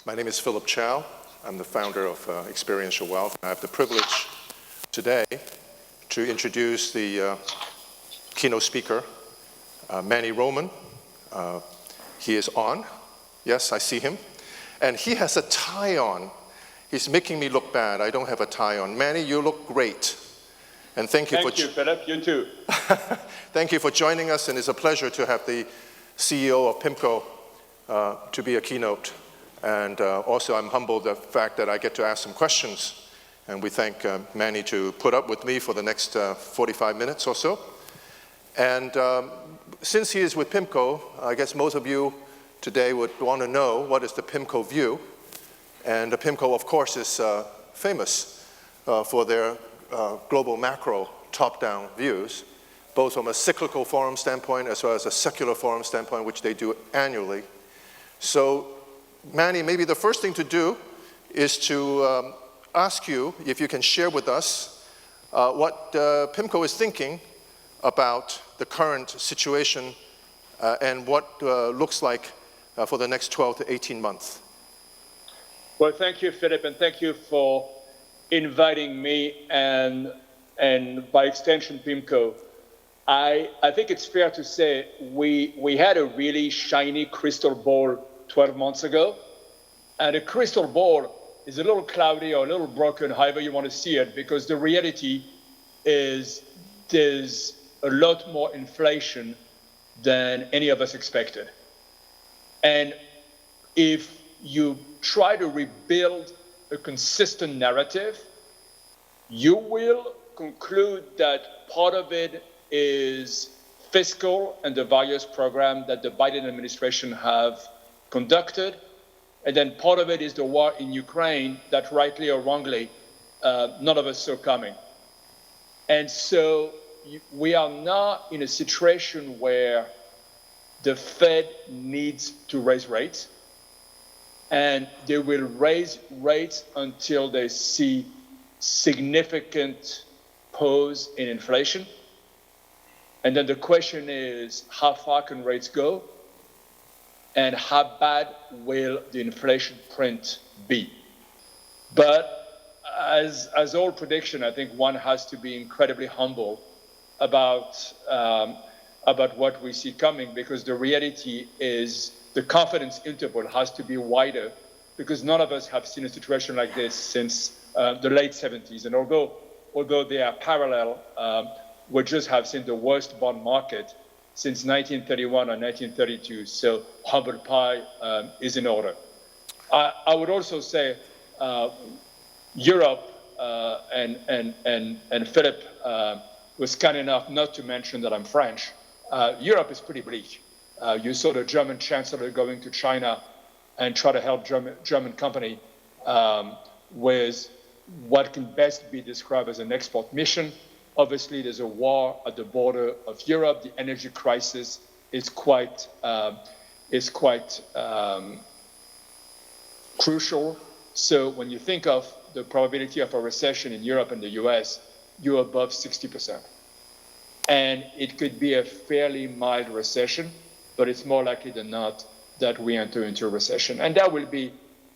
My name is Philip Chao. I'm the founder of Experiential Wealth. I have the privilege today to introduce the keynote speaker, Manny Roman. He is on. Yes, I see him. And he has a tie on. He's making me look bad. I don't have a tie on. Manny, you look great. And thank you Thank you, Philip. You too. Thank you for joining us, and it's a pleasure to have the CEO of PIMCO to be a keynote. And also, I'm humbled the fact that I get to ask some questions. And we thank Manny to put up with me for the next 45 minutes or so. And since he is with PIMCO, I guess most of you today would want to know what is the PIMCO view. And the PIMCO, of course, is famous for their global macro top-down views, both from a cyclical forum standpoint as well as a secular forum standpoint, which they do annually. So, Manny, maybe the first thing to do is to ask you if you can share with us what PIMCO is thinking about the current situation and what looks like for the next 12 to 18 months. Well, thank you, Philip, and thank you for inviting me and by extension, PIMCO. I think it's fair to say we had a really shiny crystal ball 12 months ago, and a crystal ball is a little cloudy or a little broken, however you want to see it, because the reality is there's a lot more inflation than any of us expected. And if you try to rebuild a consistent narrative, you will conclude that part of it is fiscal and the various programs that the Biden administration have conducted, and then part of it is the war in Ukraine that, rightly or wrongly, none of us saw coming. And so we are now in a situation where the Fed needs to raise rates, and they will raise rates until they see significant pause in inflation. And then the question is, how far can rates go? And how bad will the inflation print be? But as all prediction, I think one has to be incredibly humble about what we see coming, because the reality is the confidence interval has to be wider, because none of us have seen a situation like this since the late 70s. And although they are parallel, we just have seen the worst bond market since 1931 or 1932. So humble pie is in order. I would also say Europe, and Philip was kind enough not to mention that I'm French. Europe is pretty bleak. You saw the German chancellor going to China and try to help German company with what can best be described as an export mission. Obviously, there's a war at the border of Europe. The energy crisis is quite crucial. So when you think of the probability of a recession in Europe and the US, you're above 60%. And it could be a fairly mild recession, but it's more likely than not that we enter into a recession. And that will be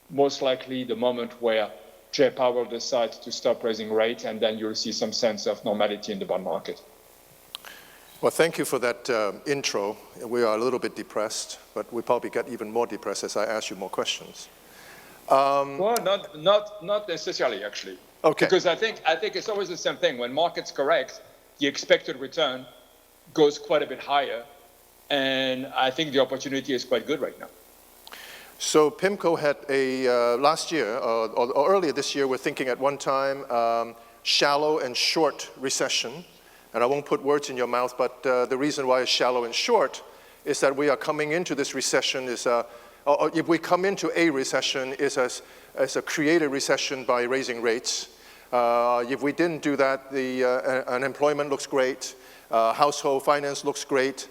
most likely the moment where Jay Powell decides to stop raising rates, and then you'll see some sense of normality in the bond market. Well, thank you for that intro. We are a little bit depressed, but we probably get even more depressed as I ask you more questions. Well, not necessarily, actually. Okay. Because I think it's always the same thing. When markets correct, the expected return goes quite a bit higher, and I think the opportunity is quite good right now. So PIMCO had a, last year, or earlier this year, we're thinking at one time, shallow and short recession. And I won't put words in your mouth, but the reason why it's shallow and short is that we are coming into this recession, or if we come into a recession, is as a created recession by raising rates. If we didn't do that, the unemployment looks great, household finance looks great,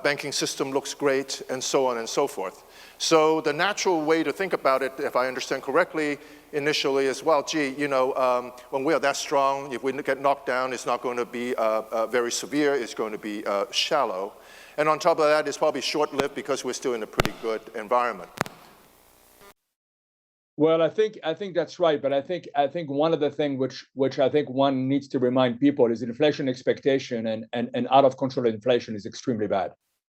banking system looks great, and so on and so forth. So the natural way to think about it, if I understand correctly, initially is, well, gee, you know, when we are that strong, if we get knocked down, it's not going to be very severe, it's going to be shallow. And on top of that, it's probably short-lived because we're still in a pretty good environment. Well, I think that's right, but I think one of the things which I think one needs to remind people is inflation expectation and out of control inflation is extremely bad.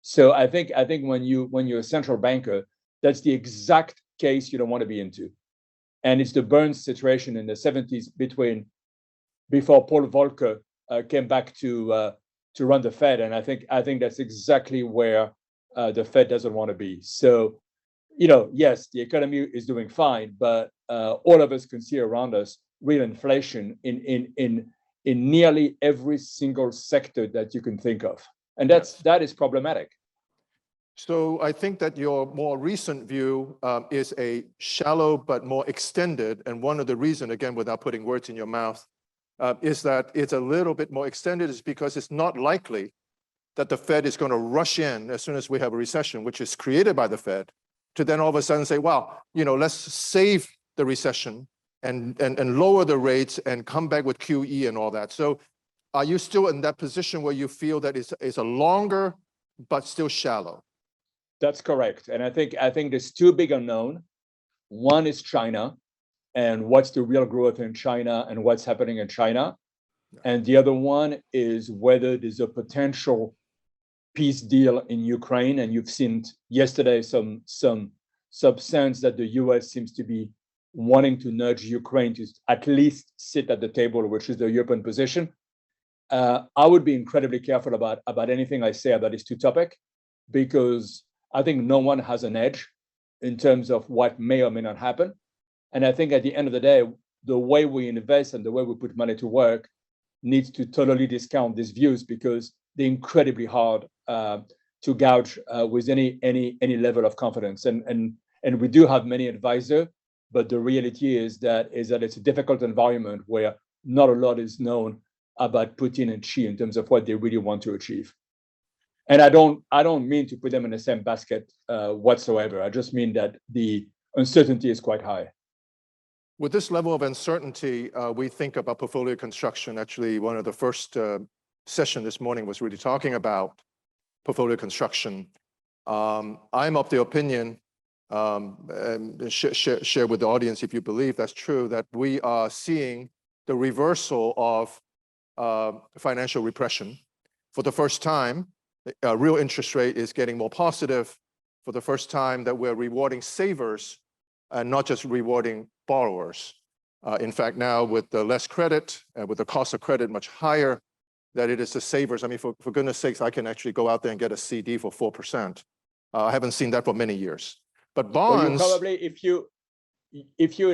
So I think when you're a central banker, that's the exact case you don't want to be into, and it's the Burns situation in the 70s before Paul Volcker came back to run the Fed, and I think that's exactly where the Fed doesn't want to be. So yes, the economy is doing fine, but all of us can see around us real inflation in nearly every single sector that you can think of, and that is problematic. So I think that your more recent view is a shallow but more extended, and one of the reasons, again, without putting words in your mouth, is that it's a little bit more extended is because it's not likely that the Fed is going to rush in as soon as we have a recession, which is created by the Fed, to then all of a sudden say, well, let's save the recession and lower the rates and come back with QE and all that. So are you still in that position where you feel that it's a longer but still shallow? That's correct, and I think there's two big unknown. One is China, and what's the real growth in China and what's happening in China, and the other one is whether there's a potential peace deal in Ukraine. And you've seen yesterday some sense that the U.S. seems to be wanting to nudge Ukraine to at least sit at the table, which is the European position. I would be incredibly careful about anything I say about these two topics, because I think no one has an edge in terms of what may or may not happen. And I think at the end of the day, the way we invest and the way we put money to work needs to totally discount these views, because they're incredibly hard to gauge with any level of confidence. And we do have many advisors, but the reality is that it's a difficult environment where not a lot is known about Putin and Xi in terms of what they really want to achieve. And I don't mean to put them in the same basket whatsoever. I just mean that the uncertainty is quite high. With this level of uncertainty, we think about portfolio construction. Actually, one of the first session this morning was really talking about portfolio construction. I'm of the opinion, and share with the audience if you believe that's true, that we are seeing the reversal of financial repression. For the first time, real interest rate is getting more positive. For the first time that we're rewarding savers and not just rewarding borrowers. In fact, now with the less credit, with the cost of credit much higher, that it is the savers. I mean, for goodness sakes, I can actually go out there and get a CD for 4%. I haven't seen that for many years. But bonds. Well, you probably, if you're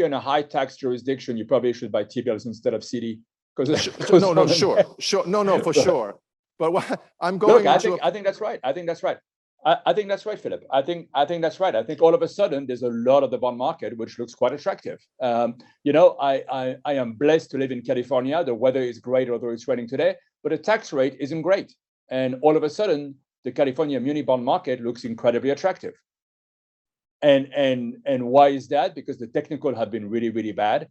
in a high tax jurisdiction, you probably should buy T-bills instead of CD. No, sure. No, for sure. But what I'm going. Look, I think that's right. I think that's right. I think that's right, Philip. I think that's right. I think all of a sudden there's a lot of the bond market which looks quite attractive. I am blessed to live in California. The weather is great, although it's raining today, but the tax rate isn't great. And all of a sudden, the California muni bond market looks incredibly attractive. And why is that? Because the technical have been really, really bad.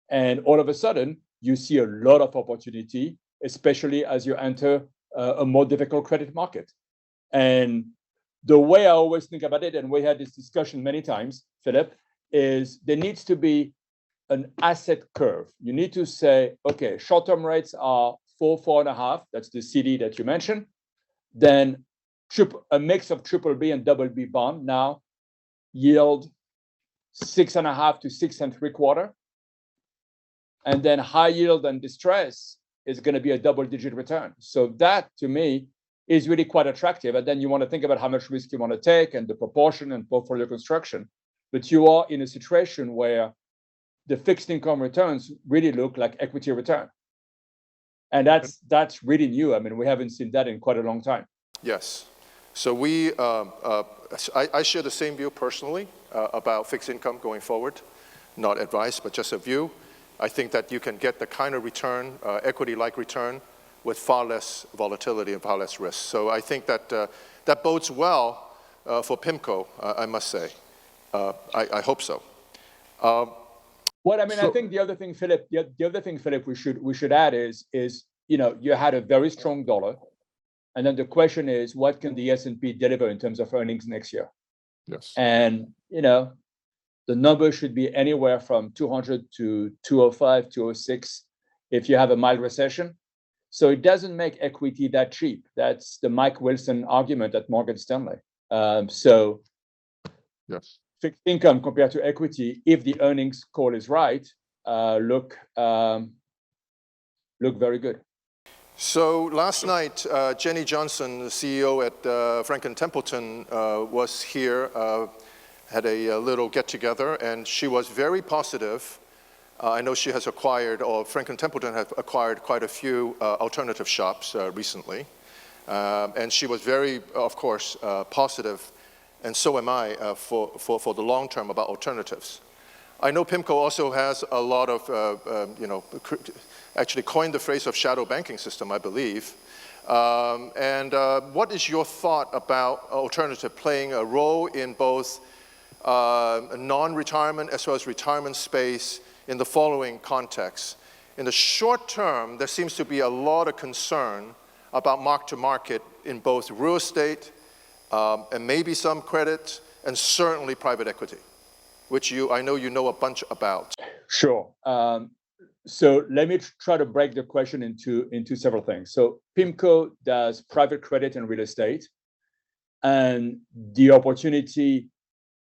And all of a sudden, you see a lot of opportunity, especially as you enter a more difficult credit market. And the way I always think about it, and we had this discussion many times, Philip, is there needs to be an asset curve. You need to say, okay, short-term rates are 4.5. That's the CD that you mentioned. Then a mix of BBB and BB bond now yield 6.5 to 6.75. And then high yield and distress is going to be a double-digit return. So that, to me, is really quite attractive. And then you want to think about how much risk you want to take and the proportion and portfolio construction. But you are in a situation where the fixed income returns really look like equity return. And that's really new. I mean, we haven't seen that in quite a long time. Yes. So I share the same view personally about fixed income going forward. Not advice, but just a view. I think that you can get the kind of return, equity-like return, with far less volatility and far less risk. So I think that that bodes well for PIMCO, I must say. I hope so. Well, I mean, I think the other thing, Philip, we should add is you had a very strong dollar, and then the question is, what can the S&P deliver in terms of earnings next year? Yes. And the number should be anywhere from 200 to 205, 206 if you have a mild recession. So it doesn't make equity that cheap. That's the Mike Wilson argument at Morgan Stanley. So Yes. fixed income compared to equity, if the earnings call is right, look very good. So last night, Jenny Johnson, the CEO at Franklin Templeton, was here, had a little get-together, and she was very positive. I know she has acquired, or Franklin Templeton has acquired quite a few alternative shops recently. And she was very, of course, positive, and so am I, for the long term about alternatives. I know PIMCO also has a lot of, actually coined the phrase of shadow banking system, I believe. What is your thought about alternative playing a role in both non-retirement as well as retirement space in the following context? In the short term, there seems to be a lot of concern about mark-to-market in both real estate and maybe some credit, and certainly private equity, which I know you know a bunch about. Sure. So let me try to break the question into several things. So PIMCO does private credit and real estate, and the opportunity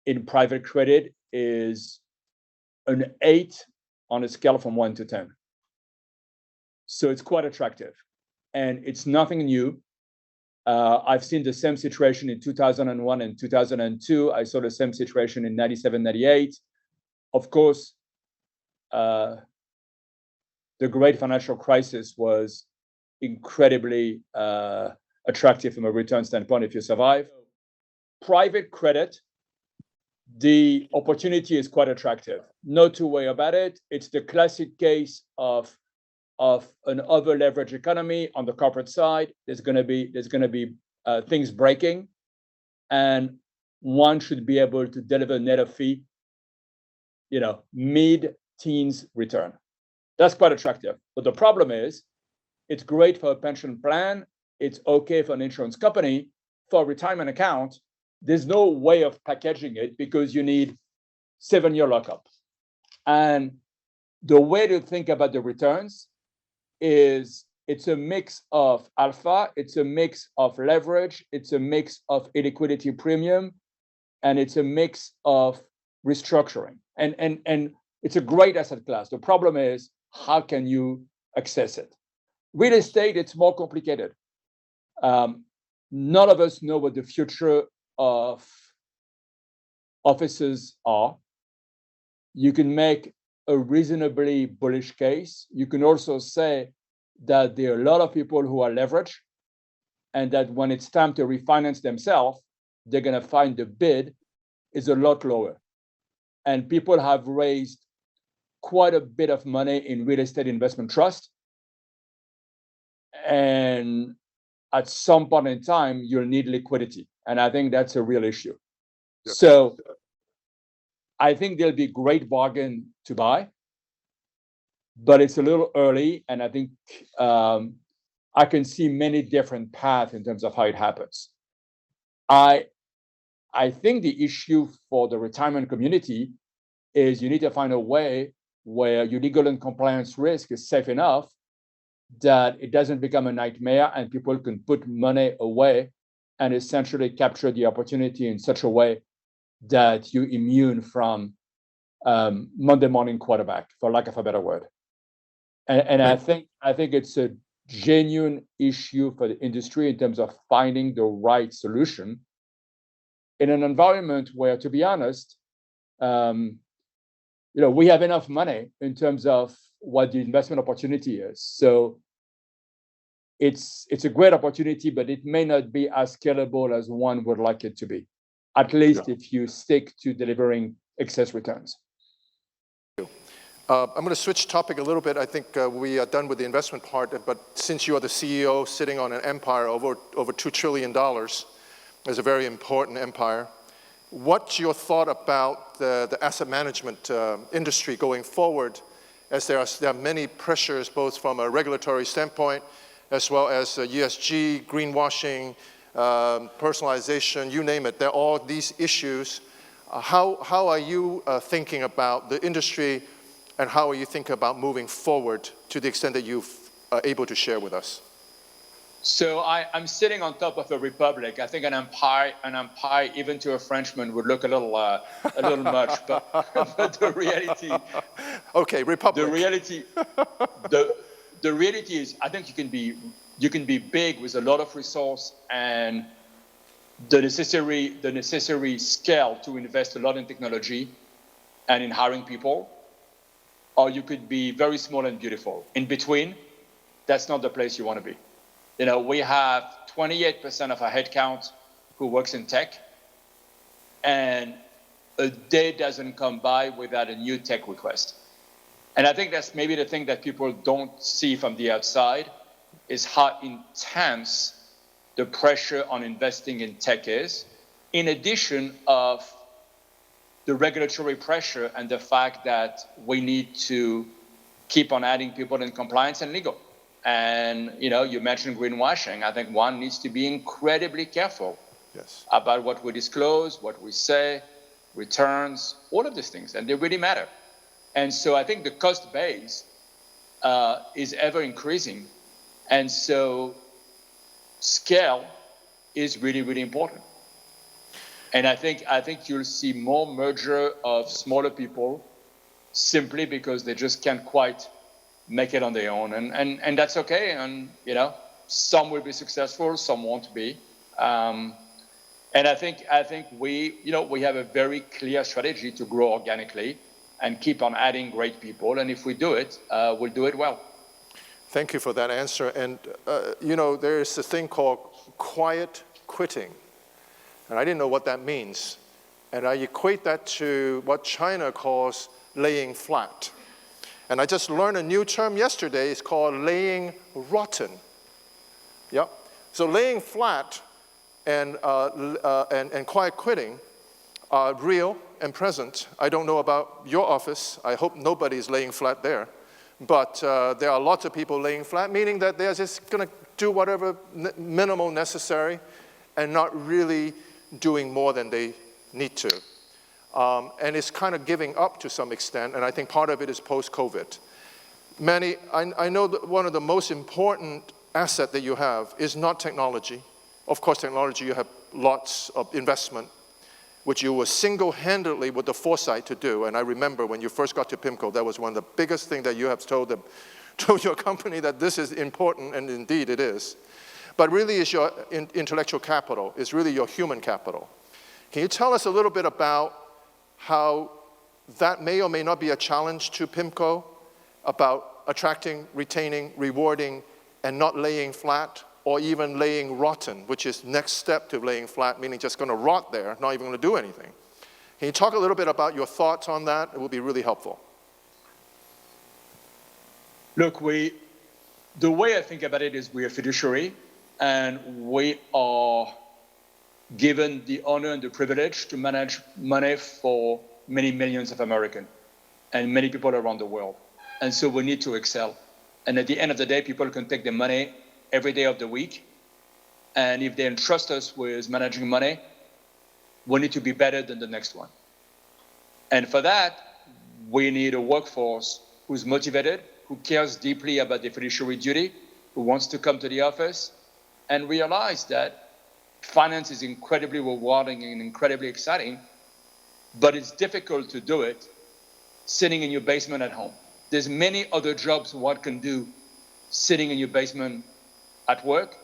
in private credit is an 8 on a scale from 1 to 10. So it's quite attractive, and it's nothing new. I've seen the same situation in 2001 and 2002. I saw the same situation in 97, 98. Of course, the great financial crisis was incredibly attractive from a return standpoint if you survive. Private credit, the opportunity is quite attractive. No two way about it. It's the classic case of an over-leveraged economy on the corporate side. There's going to be things breaking, and one should be able to deliver net of fee, mid-teens return. That's quite attractive. But the problem is, it's great for a pension plan. It's okay for an insurance company. For a retirement account, there's no way of packaging it because you need 7-year lockup. And the way to think about the returns is it's a mix of alpha, it's a mix of leverage, it's a mix of illiquidity premium, and it's a mix of restructuring. And it's a great asset class. The problem is, how can you access it? Real estate, it's more complicated. None of us know what the future of offices are. You can make a reasonably bullish case. You can also say that there are a lot of people who are leveraged, and that when it's time to refinance themselves, they're going to find the bid is a lot lower. And people have raised quite a bit of money in real estate investment trust. And at some point in time, you'll need liquidity. And I think that's a real issue. Yes. So I think there'll be great bargain to buy, but it's a little early. And I think I can see many different paths in terms of how it happens. I think the issue for the retirement community is you need to find a way where your legal and compliance risk is safe enough that it doesn't become a nightmare and people can put money away and essentially capture the opportunity in such a way that you're immune from Monday morning quarterback, for lack of a better word. And I think it's a genuine issue for the industry in terms of finding the right solution in an environment where, to be honest, we have enough money in terms of what the investment opportunity is. So it's a great opportunity, but it may not be as scalable as one would like it to be, at least if you stick to delivering excess returns. I'm going to switch topic a little bit. I think we are done with the investment part, but since you are the CEO sitting on an empire over $2 trillion, it's a very important empire. What's your thought about the asset management industry going forward, as there are many pressures both from a regulatory standpoint as well as ESG, greenwashing, personalization, you name it. There are all these issues. How are you thinking about the industry, and how are you thinking about moving forward to the extent that you're able to share with us? So I'm sitting on top of a republic. I think an empire, even to a Frenchman, would look a little much. But the reality. Okay, republic. The reality is, I think you can be big with a lot of resource and the necessary scale to invest a lot in technology and in hiring people, or you could be very small and beautiful. In between, that's not the place you want to be. You know, we have 28% of our headcount who works in tech, and a day doesn't come by without a new tech request. And I think that's maybe the thing that people don't see from the outside, is how intense the pressure on investing in tech is, in addition of the regulatory pressure and the fact that we need to keep on adding people in compliance and legal. And, you know, you mentioned greenwashing. I think one needs to be incredibly careful about what we disclose, what we say, returns, all of these things, and they really matter. And so I think the cost base is ever increasing. And so scale is really, really important. And I think you'll see more merger of smaller people simply because they just can't quite make it on their own, and that's okay. And you know, some will be successful, some won't be. And I think we have a very clear strategy to grow organically and keep on adding great people. And if we do it, we'll do it well. Thank you for that answer. And you know, there's a thing called quiet quitting, and I didn't know what that means. And I equate that to what China calls laying flat. And I just learned a new term yesterday. It's called laying rotten. Yep. So laying flat and quiet quitting are real and present. I don't know about your office. I hope nobody's laying flat there. But there are lots of people laying flat, meaning that they're just going to do whatever minimal necessary and not really doing more than they need to. And it's kind of giving up to some extent, and I think part of it is post-COVID. Manny, I know that one of the most important assets that you have is not technology. Of course, technology, you have lots of investment, which you were single-handedly with the foresight to do. And I remember when you first got to PIMCO, that was one of the biggest things that you have told your company, that this is important, and indeed it is. But really is your intellectual capital, is really your human capital. Can you tell us a little bit about how that may or may not be a challenge to PIMCO about attracting, retaining, rewarding, and not laying flat, or even laying rotten, which is next step to laying flat, meaning just going to rot there, not even going to do anything. Can you talk a little bit about your thoughts on that? It will be really helpful. Look, the way I think about it is we are fiduciary, and we are given the honor and the privilege to manage money for many millions of Americans and many people around the world. And so we need to excel. And at the end of the day, people can take their money every day of the week. And if they entrust us with managing money, we need to be better than the next one. And for that, we need a workforce who's motivated, who cares deeply about their fiduciary duty, who wants to come to the office and realize that finance is incredibly rewarding and incredibly exciting, but it's difficult to do it sitting in your basement at home. There's many other jobs one can do sitting in your basement at work.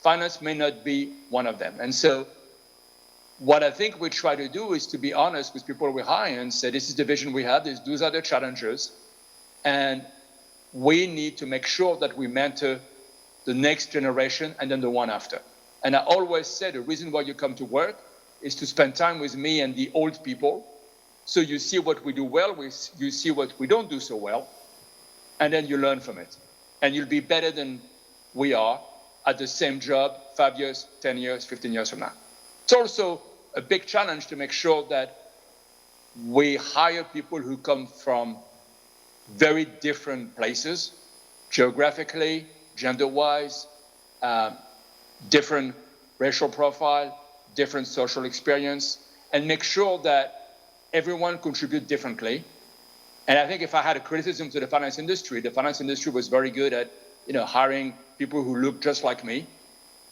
Finance may not be one of them. And so what I think we try to do is to be honest with people we hire and say, this is the vision we have, these are the challenges, and we need to make sure that we mentor the next generation and then the one after. And I always say the reason why you come to work is to spend time with me and the old people. So you see what we do well, you see what we don't do so well, and then you learn from it. And you'll be better than we are at the same job 5 years, 10 years, 15 years from now. It's also a big challenge to make sure that we hire people who come from very different places, geographically, gender-wise, different racial profile, different social experience, and make sure that everyone contributes differently. And I think if I had a criticism to the finance industry was very good at, hiring people who look just like me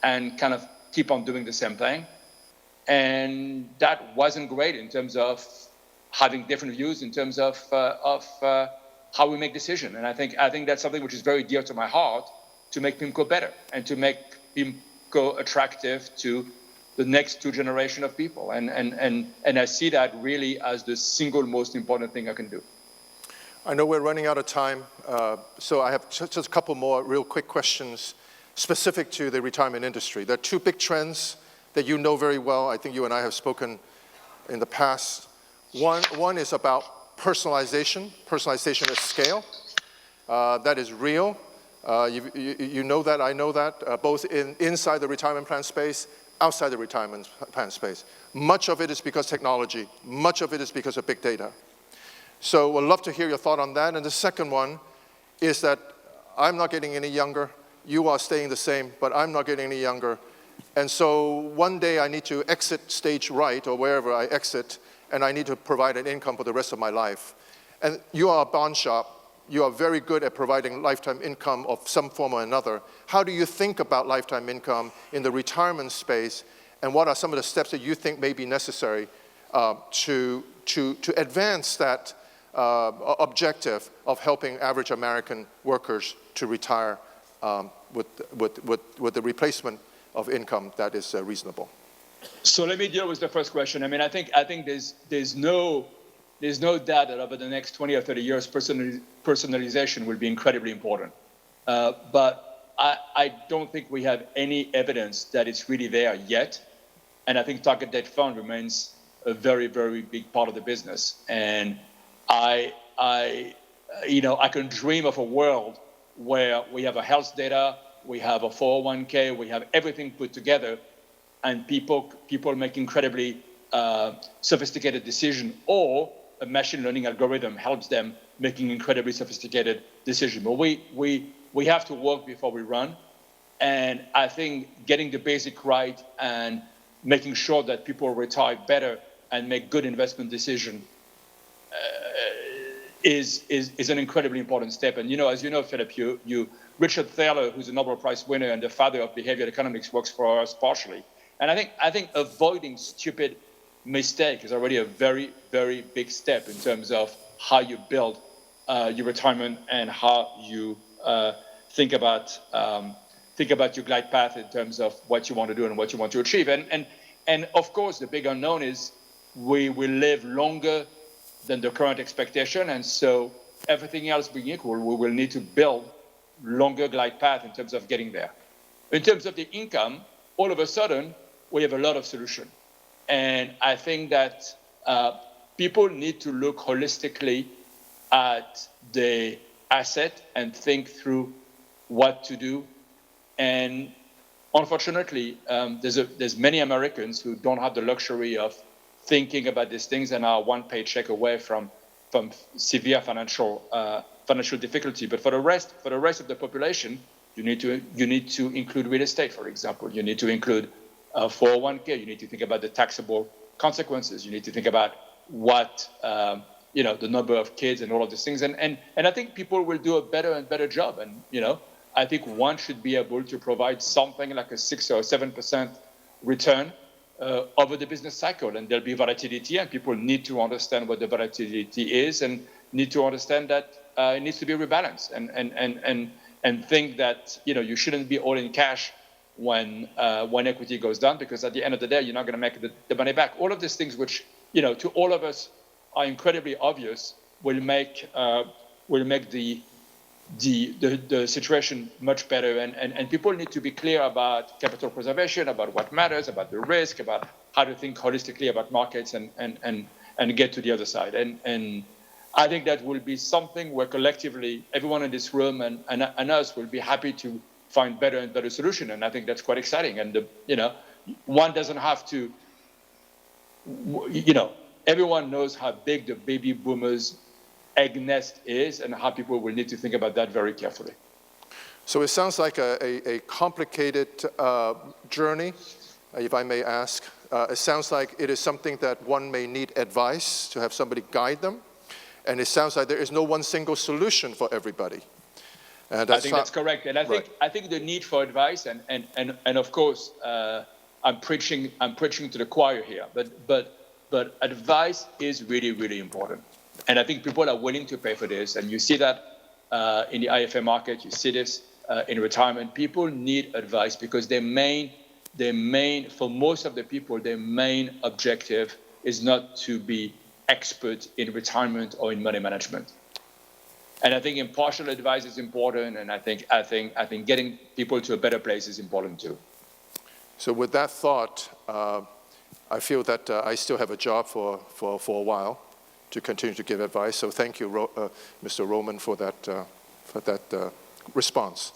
and kind of keep on doing the same thing. And that wasn't great in terms of having different views in terms of how we make decisions. And I think that's something which is very dear to my heart, to make PIMCO better and to make PIMCO attractive to the next two generations of people. And I see that really as the single most important thing I can do. I know we're running out of time, so I have just a couple more real quick questions specific to the retirement industry. There are two big trends that you know very well. I think you and I have spoken in the past. One is about personalization at scale. That is real. You know that, I know that, both inside the retirement plan space, outside the retirement plan space. Much of it is because technology. Much of it is because of big data. So we'd love to hear your thought on that. And the second one is that I'm not getting any younger. You are staying the same, but I'm not getting any younger. And so one day I need to exit stage right or wherever I exit, and I need to provide an income for the rest of my life. And you are a bond shop. You are very good at providing lifetime income of some form or another. How do you think about lifetime income in the retirement space, and what are some of the steps that you think may be necessary to advance that objective of helping average American workers to retire with the replacement of income that is reasonable? So let me deal with the first question. I mean, I think there's no doubt that over the next 20 or 30 years, personalization will be incredibly important. But I don't think we have any evidence that it's really there yet. And I think target date fund remains a very, very big part of the business. And I can dream of a world where we have a health data, we have a 401k, we have everything put together, and people make incredibly sophisticated decisions, or a machine learning algorithm helps them making incredibly sophisticated decisions. But we have to work before we run, and I think getting the basic right and making sure that people retire better and make good investment decisions is an incredibly important step. And as you know, Philip, Richard Thaler, who's a Nobel Prize winner and the father of behavioral economics, works for us partially. And I think avoiding stupid mistake is already a very, very big step in terms of how you build your retirement and how you think about your glide path in terms of what you want to do and what you want to achieve. And of course, the big unknown is we will live longer than the current expectation, and so everything else being equal, we will need to build longer glide path in terms of getting there. In terms of the income, all of a sudden, we have a lot of solutions. And I think that people need to look holistically at the asset and think through what to do. And unfortunately, there's many Americans who don't have the luxury of thinking about these things and are one paycheck away from severe financial difficulty. But for the rest of the population, you need to include real estate, for example. You need to include 401k. You need to think about the taxable consequences. You need to think about what the number of kids and all of these things. And I think people will do a better and better job. And I think one should be able to provide something like a 6 or 7% return over the business cycle, and there'll be volatility, and people need to understand what the volatility is, and need to understand that it needs to be rebalanced, and think that you shouldn't be all in cash when equity goes down, because at the end of the day you're not going to make the money back. All of these things, which to all of us are incredibly obvious, will make the situation much better, and people need to be clear about capital preservation, about what matters, about the risk, about how to think holistically about markets and get to the other side. And I think that will be something where collectively everyone in this room and us will be happy to find better and better solution. And I think that's quite exciting. And one doesn't have to, everyone knows how big the baby boomers egg nest is, and how people will need to think about that very carefully. So it sounds like a complicated journey, if I may ask, It sounds like it is something that one may need advice, to have somebody guide them. And it sounds like there is no one single solution for everybody. And I think that's correct. And I think the need for advice, and of course, I'm preaching to the choir here, but advice is really, really important. And I think people are willing to pay for this. And you see that in the IFA market, you see this in retirement. People need advice because for most of the people, their main objective is not to be expert in retirement or in money management. And I think impartial advice is important, and I think getting people to a better place is important too. So with that thought, I feel that I still have a job for a while to continue to give advice. So thank you, Mr. Roman, for that response.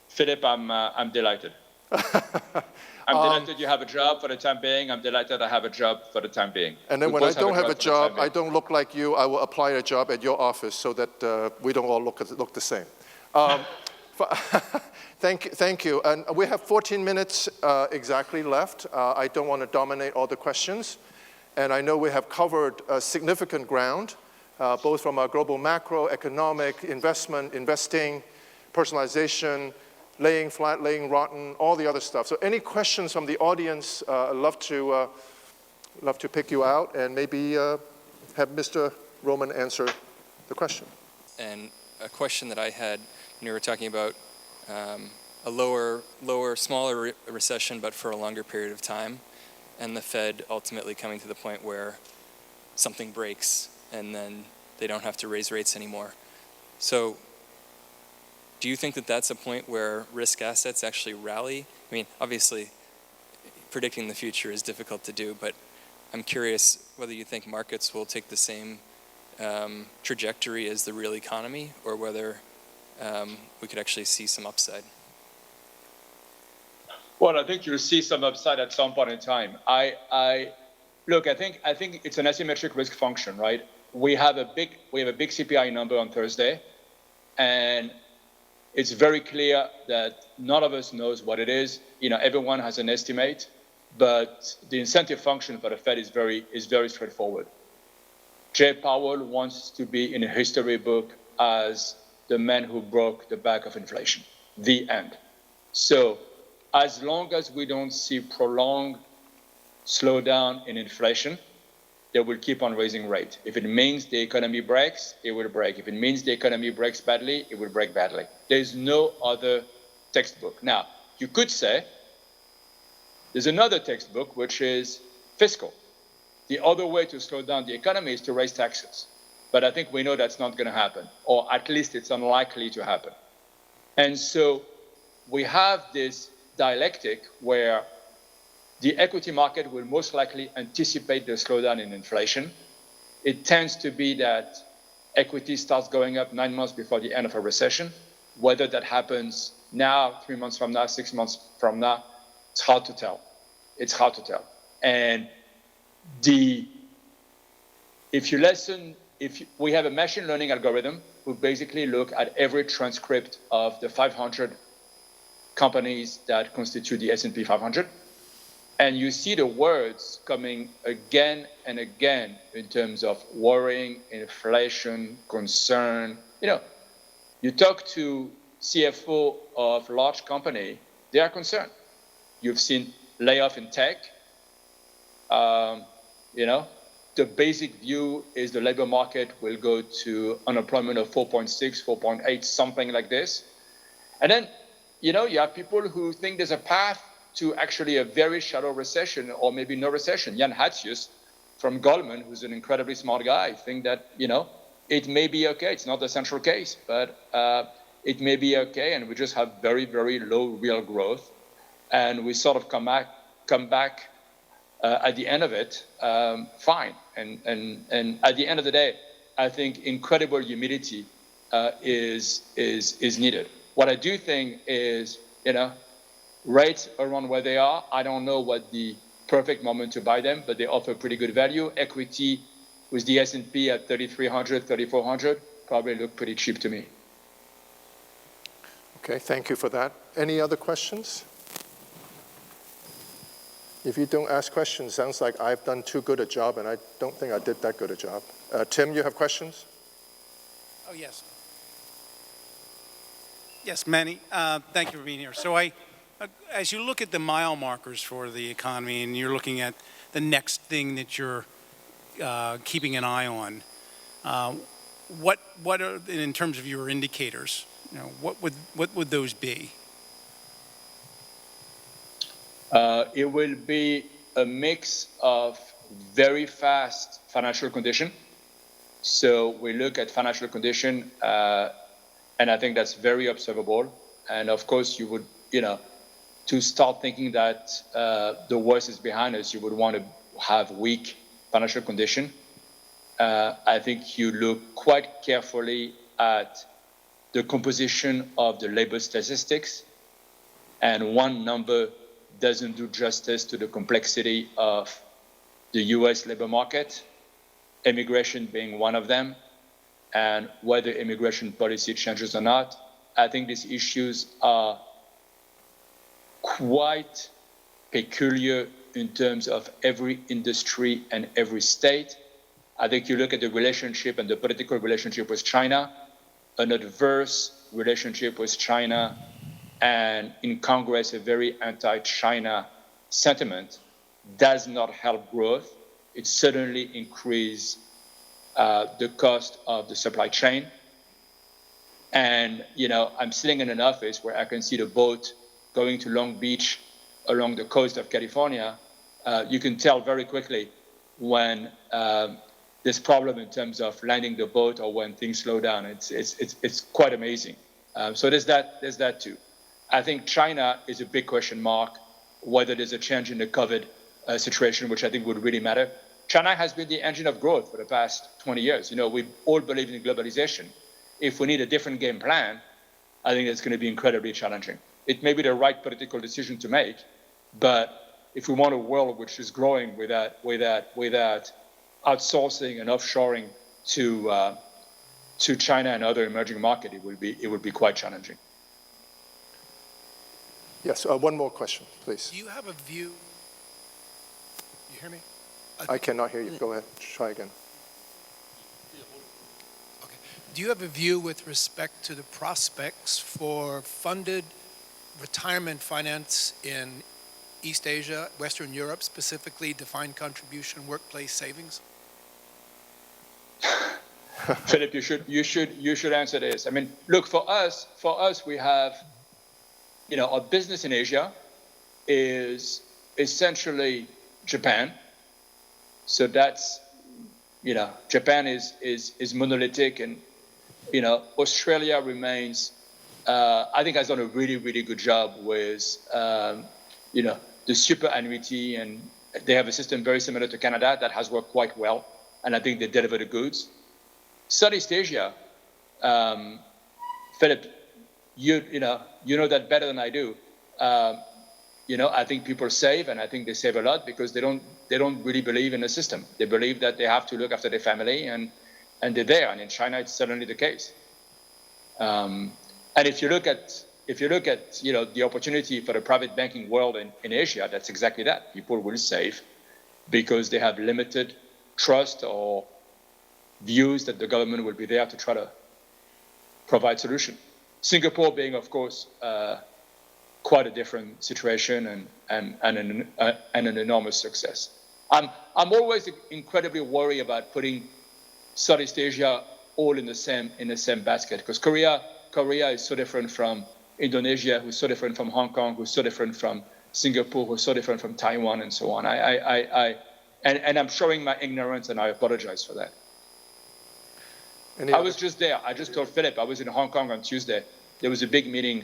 Philip, I'm delighted. I'm delighted you have a job for the time being. I'm delighted I have a job for the time being. And then when I don't have a job, I don't look like you, I will apply a job at your office so that we don't all look the same. Thank you. And we have 14 minutes exactly left. I don't want to dominate all the questions. And I know we have covered significant ground, both from our global macro, economic, investing, personalization, laying flat, laying rotten, all the other stuff. So any questions from the audience, I'd love to pick you out and maybe have Mr. Roman answer the question. And a question that I had, you were talking about a smaller recession, but for a longer period of time, and the Fed ultimately coming to the point where something breaks and then they don't have to raise rates anymore. So do you think that that's a point where risk assets actually rally? I mean, obviously, predicting the future is difficult to do, but I'm curious whether you think markets will take the same trajectory as the real economy, or whether we could actually see some upside. Well, I think you'll see some upside at some point in time. Look, I think it's an asymmetric risk function, right? We have a big CPI number on Thursday, and it's very clear that none of us knows what it is. Everyone has an estimate, but the incentive function for the Fed is very straightforward. Jay Powell wants to be in a history book as the man who broke the back of inflation. The end. So as long as we don't see prolonged slowdown in inflation, they will keep on raising rate. If it means the economy breaks, it will break. If it means the economy breaks badly, it will break badly. There's no other textbook. Now, you could say there's another textbook, which is fiscal. The other way to slow down the economy is to raise taxes. But I think we know that's not going to happen, or at least it's unlikely to happen. And so we have this dialectic where the equity market will most likely anticipate the slowdown in inflation. It tends to be that equity starts going up 9 months before the end of a recession. Whether that happens now, 3 months from now, 6 months from now, it's hard to tell. It's hard to tell. And if we have a machine learning algorithm who basically look at every transcript of the 500 companies that constitute the S&P 500, and you see the words coming again and again in terms of worrying, inflation, concern. You talk to CFO of large company, they are concerned. You've seen layoff in tech. The basic view is the labor market will go to unemployment of 4.6, 4.8, something like this. And then, you have people who think there's a path to actually a very shallow recession, or maybe no recession. Jan Hatzius from Goldman, who's an incredibly smart guy, think that, it may be okay. It's not the central case, but it may be okay, and we just have very, very low real growth. And we sort of come back at the end of it, fine. And at the end of the day, I think incredible humility is needed. What I do think is, rates around where they are, I don't know what the perfect moment to buy them, but they offer pretty good value. Equity with the S&P at 3,300, 3,400 probably look pretty cheap to me. Okay, thank you for that. Any other questions? If you don't ask questions, sounds like I've done too good a job, and I don't think I did that good a job. Tim, you have questions? Oh, yes. Yes, Manny, thank you for being here. So as you look at the mile markers for the economy and you're looking at the next thing that you're keeping an eye on, what are, in terms of your indicators, what would those be? It will be a mix of very fast financial condition. So we look at financial condition, and I think that's very observable. And of course, you would, to start thinking that the worst is behind us, you would want to have weak financial condition. I think you look quite carefully at the composition of the labor statistics, and one number doesn't do justice to the complexity of the US labor market, immigration being one of them, and whether immigration policy changes or not. I think these issues are quite peculiar in terms of every industry and every state. I think you look at the relationship and the political relationship with China, an adverse relationship with China, and in Congress, a very anti-China sentiment does not help growth. It certainly increases the cost of the supply chain. And, I'm sitting in an office where I can see the boat going to Long Beach along the coast of California. You can tell very quickly when there's problem in terms of landing the boat or when things slow down. It's quite amazing. So there's that too. I think China is a big question mark, whether there's a change in the COVID situation, which I think would really matter. China has been the engine of growth for the past 20 years. We all believe in globalization. If we need a different game plan, I think it's going to be incredibly challenging. It may be the right political decision to make, but if we want a world which is growing without outsourcing and offshoring to China and other emerging markets, it would be quite challenging. Yes, one more question, please. Do you have a view? You hear me? I cannot hear you. Go ahead. Try again. Okay. Do you have a view with respect to the prospects for funded retirement finance in East Asia, Western Europe, specifically defined contribution workplace savings? Philip, you should answer this. I mean, look, for us, we have, our business in Asia is essentially Japan. So that's, Japan is monolithic, and, Australia remains, I think has done a really, really good job with, the super annuity, and they have a system very similar to Canada that has worked quite well, and I think they deliver the goods. Southeast Asia, Philip, you know that better than I do. I think people save, and I think they save a lot because they don't really believe in the system. They believe that they have to look after their family, and they're there. And in China, it's certainly the case. And if you look at the opportunity for the private banking world in Asia, that's exactly that. People will save because they have limited trust or views that the government will be there to try to provide solution. Singapore being, of course, quite a different situation and an enormous success. I'm always incredibly worried about putting Southeast Asia all in the same basket, because Korea is so different from Indonesia, who's so different from Hong Kong, who's so different from Singapore, who's so different from Taiwan, and so on. And I'm showing my ignorance, and I apologize for that. I was just there. I just told Philip I was in Hong Kong on Tuesday. There was a big meeting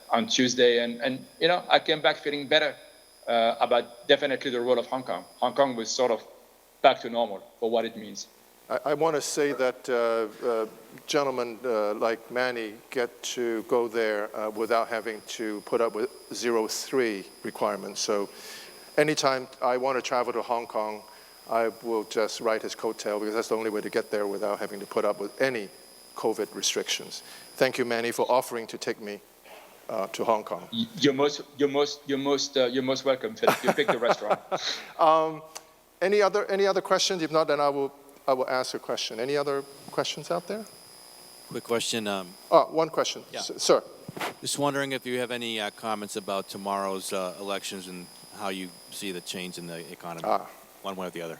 on Tuesday, and I came back feeling better about definitely the role of Hong Kong. Hong Kong was sort of back to normal for what it means. I want to say that gentlemen like Manny get to go there without having to put up with 0-3 requirements. So anytime I want to travel to Hong Kong, I will just ride his coattail, because that's the only way to get there without having to put up with any COVID restrictions. Thank you, Manny, for offering to take me to Hong Kong. You're most welcome, Philip. You picked the restaurant. Any other questions? If not, then I will ask a question. Any other questions out there? Quick question. One question, Yeah. Sir. Just wondering if you have any comments about tomorrow's elections and how you see the change in the economy, one way or the other.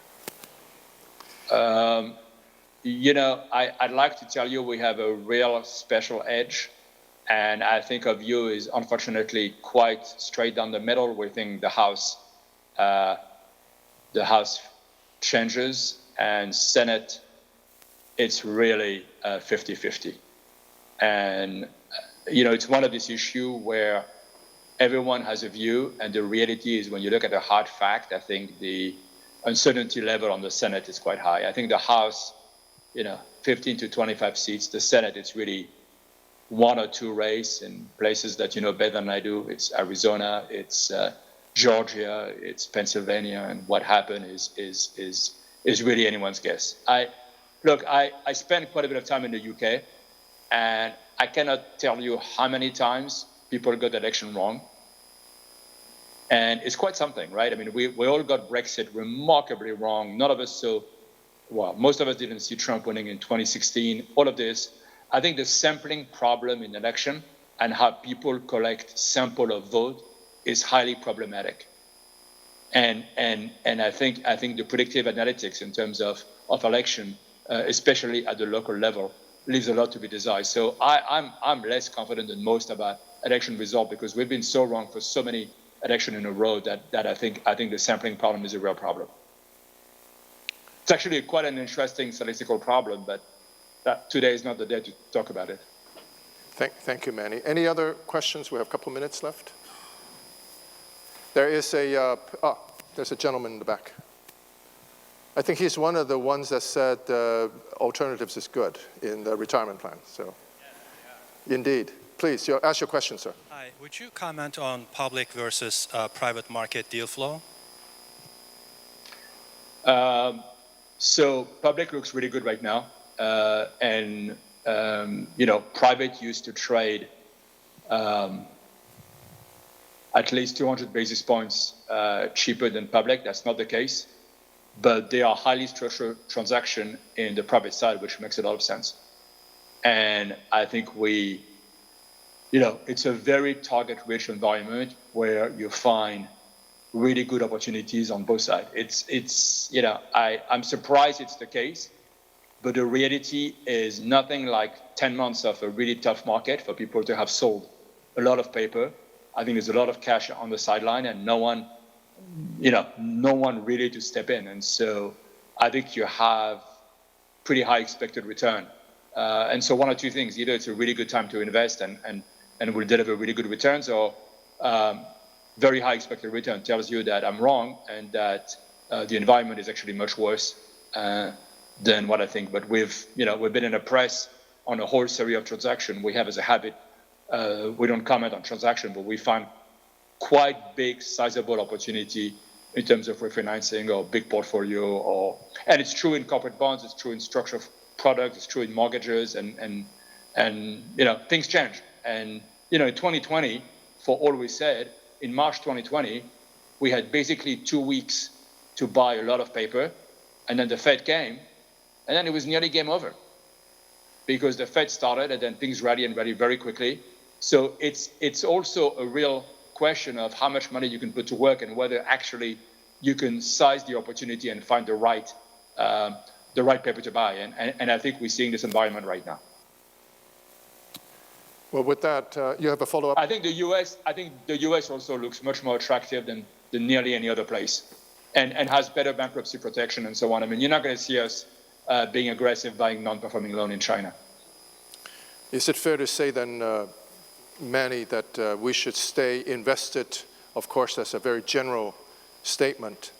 I'd like to tell you we have a real special edge. And I think our view is unfortunately quite straight down the middle. We think the House changes, and Senate, it's really 50-50. And, it's one of these issues where everyone has a view, and the reality is when you look at the hard fact, I think the uncertainty level on the Senate is quite high. I think the House, 15 to 25 seats. The Senate, it's really one or two races in places that you know better than I do. It's Arizona, it's Georgia, it's Pennsylvania, and what happened is really anyone's guess. I spent quite a bit of time in the UK, and I cannot tell you how many times people got the election wrong. And it's quite something, right? I mean, we all got Brexit remarkably wrong. None of us saw, well, most of us didn't see Trump winning in 2016. All of this. I think the sampling problem in election and how people collect sample of vote is highly problematic. And I think the predictive analytics in terms of election, especially at the local level, leaves a lot to be desired. So I'm less confident than most about election result because we've been so wrong for so many elections in a row that I think the sampling problem is a real problem. It's actually quite an interesting statistical problem, but today is not the day to talk about it. Thank you, Manny. Any other questions? We have a couple minutes left. There is there's a gentleman in the back. I think he's one of the ones that said alternatives is good in the retirement plan. So, indeed. Please, ask your question, sir. Hi. Would you comment on public versus private market deal flow? So public looks really good right now. Private used to trade at least 200 basis points cheaper than public. That's not the case. But they are highly structured transactions in the private side, which makes a lot of sense. And I think it's a very target-rich environment where you find really good opportunities on both sides. I'm surprised it's the case, but the reality is nothing like 10 months of a really tough market for people to have sold a lot of paper. I think there's a lot of cash on the sideline and no one really to step in. And so I think you have pretty high expected return. And so one or two things, either it's a really good time to invest and will deliver really good returns, or very high expected return tells you that I'm wrong and that the environment is actually much worse than what I think. But we've been in a press on a whole series of transactions. We have as a habit, we don't comment on transaction, but we find quite big, sizable opportunity in terms of refinancing or big portfolio, and it's true in corporate bonds, it's true in structured products, it's true in mortgages, and things change. And in 2020, for all we said, in March 2020, we had basically 2 weeks to buy a lot of paper, and then the Fed came, and then it was nearly game over, because the Fed started, and then things rallied very quickly. So it's also a real question of how much money you can put to work and whether actually you can size the opportunity and find the right paper to buy. And I think we're seeing this environment right now. Well, with that, you have a follow-up? I think the U.S. also looks much more attractive than nearly any other place, and has better bankruptcy protection and so on. I mean, you're not going to see us being aggressive buying non-performing loan in China. Is it fair to say then, Manny, that we should stay invested? Of course, that's a very general statement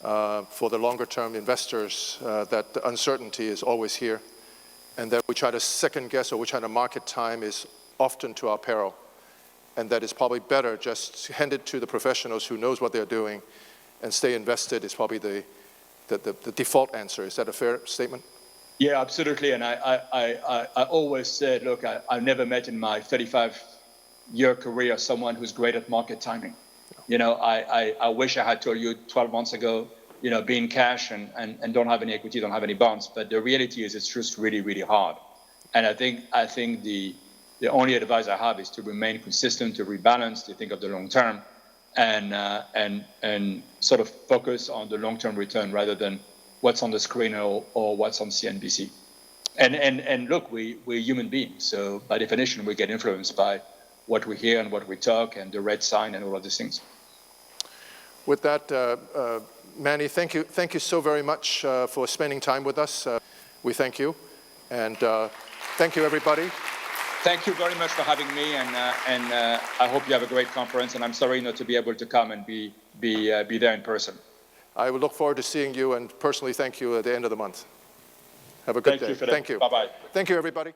for the longer-term investors, that the uncertainty is always here, and that we try to second guess or we try to market time is often to our peril, and that it's probably better just hand it to the professionals who knows what they're doing and stay invested is probably the default answer. Is that a fair statement? Yeah, absolutely. And I always said, look, I've never met in my 35 your career as someone who's great at market timing. You know, I wish I had told you 12 months ago, you know, be in cash and don't have any equity, don't have any bonds. But the reality is it's just really, really hard. And I think the only advice I have is to remain consistent, to rebalance, to think of the long term, and sort of focus on the long-term return rather than what's on the screen or what's on CNBC. And look, we're human beings, so by definition we get influenced by what we hear and what we talk and the red sign and all of these things. With that, Manny, thank you so very much for spending time with us. We thank you, and thank you, everybody. Thank you very much for having me, and I hope you have a great conference. And I'm sorry not to be able to come and be there in person. I will look forward to seeing you, and personally thank you at the end of the month. Have a good day. Thank you, Philip. Thank you. Bye-bye. Thank you, everybody.